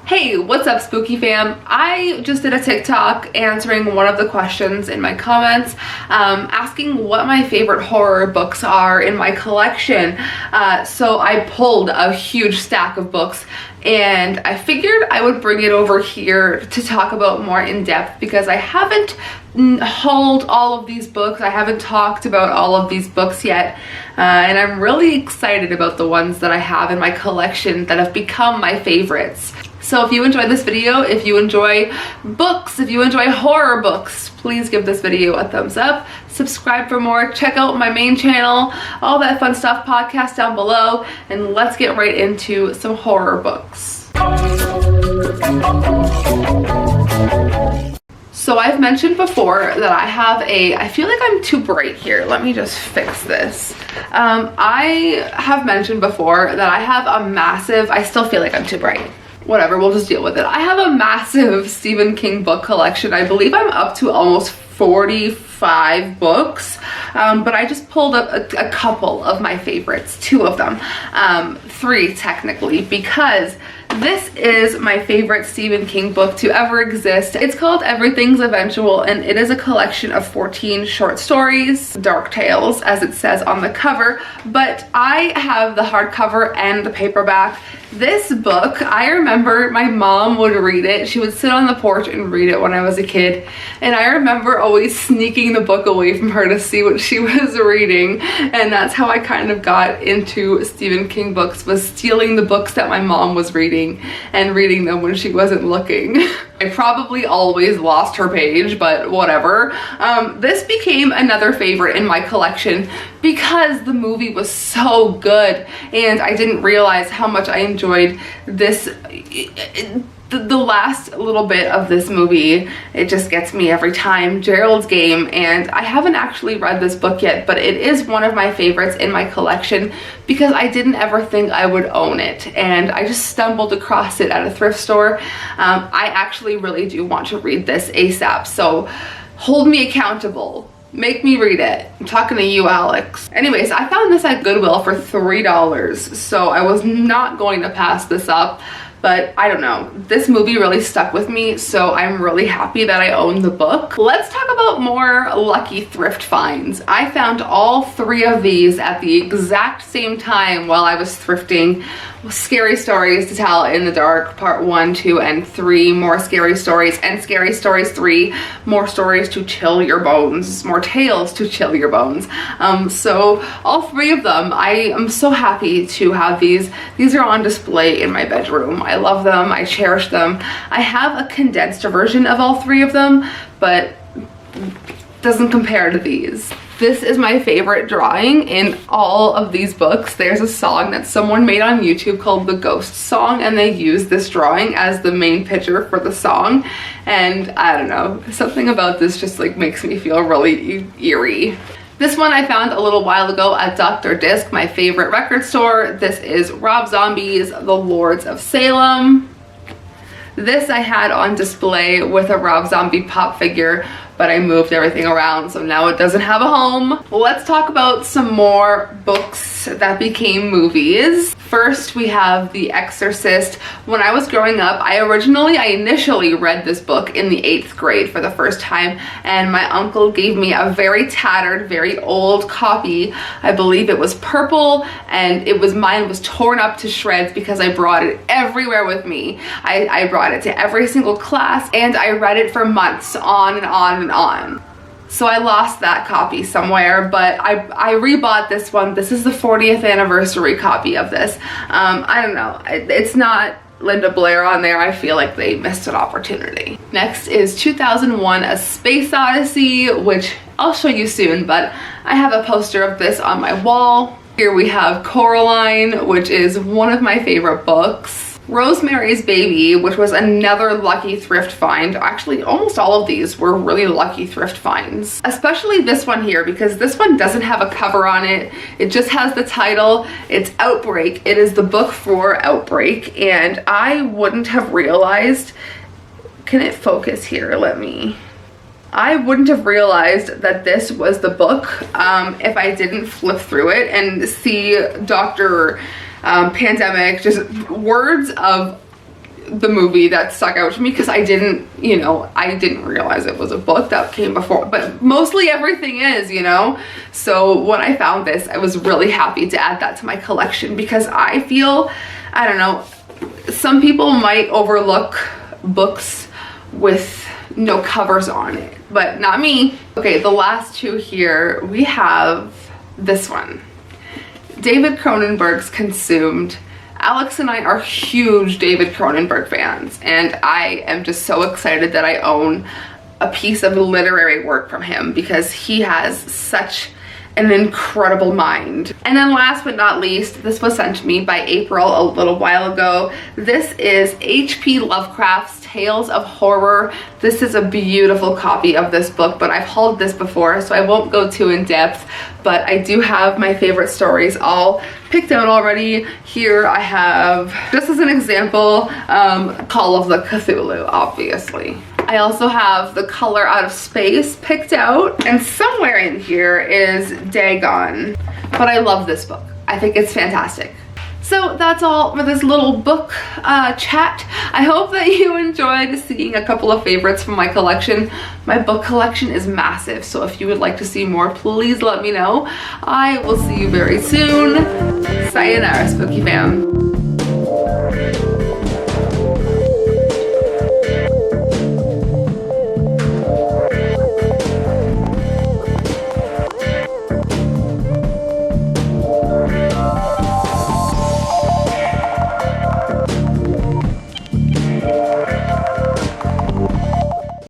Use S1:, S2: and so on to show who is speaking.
S1: Hey, what's up, spooky fam? I just did a TikTok answering one of the questions in my comments, asking what my favorite horror books are in my collection. So I pulled a huge stack of books and I figured I would bring it over here to talk about more in depth because I haven't hauled all of these books. I haven't talked about all of these books yet, and I'm really excited about the ones that I have in my collection that have become my favorites. So if you enjoyed this video, if you enjoy books, if you enjoy horror books, please give this video a thumbs up, subscribe for more, check out my main channel, all that fun stuff, podcast down below, and let's get right into some horror books. So I've mentioned before that I feel like I'm too bright here. Let me just fix this. I have mentioned before that I have a massive, I still feel like I'm too bright. Whatever, we'll just deal with it. I have a massive Stephen King book collection. I believe I'm up to almost 45 books, but I just pulled up a couple of my favorites, two of them, three technically, because this is my favorite Stephen King book to ever exist. It's called Everything's Eventual, and it is a collection of 14 short stories, dark tales, as it says on the cover, but I have the hardcover and the paperback. This book, I remember my mom would read it. She would sit on the porch and read it when I was a kid, and I remember always sneaking the book away from her to see what she was reading, and that's how I kind of got into Stephen King books, was stealing the books that my mom was reading and reading them when she wasn't looking. I probably always lost her page, but whatever. This became another favorite in my collection because the movie was so good, and I didn't realize how much I enjoyed this. The last little bit of this movie, it just gets me every time. Gerald's Game, and I haven't actually read this book yet, but it is one of my favorites in my collection because I didn't ever think I would own it, and I just stumbled across it at a thrift store. I actually really do want to read this ASAP, so hold me accountable. Make me read it. I'm talking to you, Alex. Anyways, I found this at Goodwill for $3, so I was not going to pass this up. But I don't know, this movie really stuck with me, so I'm really happy that I own the book. Let's talk about more lucky thrift finds. I found all three of these at the exact same time while I was thrifting. Scary Stories to Tell in the Dark, part 1, 2, and 3, more scary stories, and Scary Stories 3, more stories to chill your bones, more tales to chill your bones. So all three of them, I am so happy to have these. These are on display in my bedroom. I love them, I cherish them. I have a condensed version of all three of them, but doesn't compare to these. This is my favorite drawing in all of these books. There's a song that someone made on YouTube called The Ghost Song, and they used this drawing as the main picture for the song. And I don't know, something about this just like makes me feel really eerie. This one I found a little while ago at Dr. Disc, my favorite record store. This is Rob Zombie's The Lords of Salem. This I had on display with a Rob Zombie pop figure, but I moved everything around, so now it doesn't have a home. Let's talk about some more books that became movies. First, we have The Exorcist. When I was growing up, I initially read this book in the 8th grade for the first time, and my uncle gave me a very tattered, very old copy. I believe it was purple, and mine was torn up to shreds because I brought it everywhere with me. I brought it to every single class, and I read it for months, on and on and on. So I lost that copy somewhere, but I rebought this one. This is the 40th anniversary copy of this. I don't know, it's not Linda Blair on there. I feel like they missed an opportunity. Next is 2001 A Space Odyssey, which I'll show you soon, but I have a poster of this on my wall. Here we have Coraline, which is one of my favorite books. Rosemary's Baby, which was another lucky thrift find. Actually, almost all of these were really lucky thrift finds. Especially this one here, because this one doesn't have a cover on it. It just has the title. It's Outbreak. It is the book for Outbreak, and I wouldn't have realized... Can it focus here? I wouldn't have realized that this was the book if I didn't flip through it and see Dr. Pandemic, just words of the movie that stuck out to me because I didn't, you know, I didn't realize it was a book that came before, but mostly everything is, you know. So when I found this, I was really happy to add that to my collection because I feel, I don't know, some people might overlook books with no covers on it, but not me. Okay, the last two here, we have this one. David Cronenberg's Consumed. Alex and I are huge David Cronenberg fans, and I am just so excited that I own a piece of literary work from him because he has such an incredible mind. And then last but not least, this was sent to me by April a little while ago. This is H.P. Lovecraft's Tales of Horror. This is a beautiful copy of this book, but I've hauled this before, so I won't go too in depth, but I do have my favorite stories all picked out already. Here I have, just as an example, Call of the Cthulhu, obviously. I also have The Color Out of Space picked out, and somewhere in here is Dagon, but I love this book. I think it's fantastic. So that's all for this little book chat. I hope that you enjoyed seeing a couple of favorites from my collection. My book collection is massive, so if you would like to see more, please let me know. I will see you very soon. Sayonara, Spooky fam.